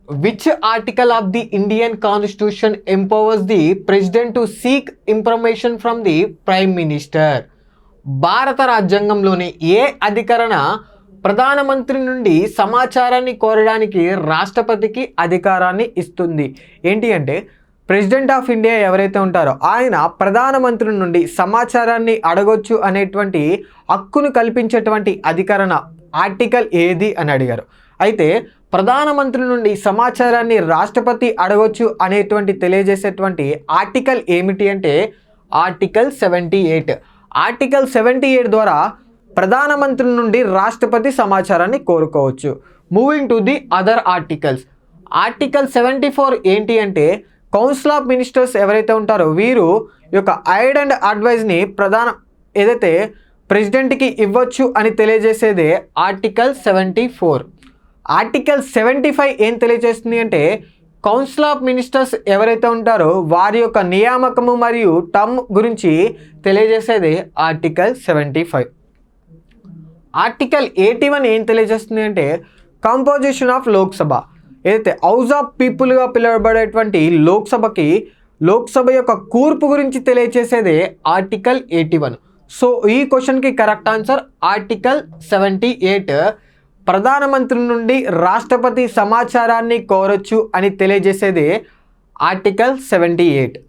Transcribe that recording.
Which article of the Indian Constitution empowers the President to seek information from the Prime Minister? భారత రాజ్యాంగంలోని ఏ అధికరణ ప్రధానమంత్రి నుండి సమాచారాన్ని కోరడానికి రాష్ట్రపతికి అధికారాన్ని ఇస్తుంది? ఏంటి అంటే ప్రెసిడెంట్ ఆఫ్ ఇండియా ఎవరైతే ఉంటారో ఆయన ప్రధానమంత్రి నుండి సమాచారాన్ని అడగొచ్చు అనేటువంటి హక్కును కల్పించేటువంటి అధికరణ ఆర్టికల్ ఏది అని అడిగారు. అయితే ప్రధానమంత్రి నుండి సమాచారాన్ని రాష్ట్రపతి అడగొచ్చు అనేటువంటి తెలియజేసేటువంటి ఆర్టికల్ ఏమిటి అంటే ఆర్టికల్ 78. ఆర్టికల్ 78 ద్వారా ప్రధానమంత్రి నుండి రాష్ట్రపతి సమాచారాన్ని కోరుకోవచ్చు. Moving to the other articles. Article 74 ఏంటి అంటే కౌన్సిల్ ఆఫ్ మినిస్టర్స్ ఎవరైతే ఉంటారో వీరు యొక్క ఐడ్ అండ్ అడ్వైజ్ని ఏదైతే ప్రెసిడెంట్కి ఇవ్వచ్చు అని తెలియజేసేదే ఆర్టికల్ 74. ఆర్టికల్ 75 ఏం తెలియజేస్తుంది అంటే కౌన్సిల్ ఆఫ్ మినిస్టర్స్ ఎవరైతే ఉంటారో వారి యొక్క నియామకము మరియు టర్మ్ గురించి తెలియజేసేది ఆర్టికల్ 75. ఆర్టికల్ 81 ఏం తెలియజేస్తుంది అంటే కంపోజిషన్ ఆఫ్ లోక్సభ. ఏదైతే హౌస్ ఆఫ్ పీపుల్గా పిలువబడేటువంటి లోక్సభ యొక్క కూర్పు గురించి తెలియజేసేదే ఆర్టికల్ 81. సో ఈ క్వశ్చన్కి కరెక్ట్ ఆన్సర్ ఆర్టికల్ 78. ప్రధానమంత్రి నుండి రాష్ట్రపతి సమాచారాన్ని కోరొచ్చు అని తెలియజేసేదే ఆర్టికల్ 78.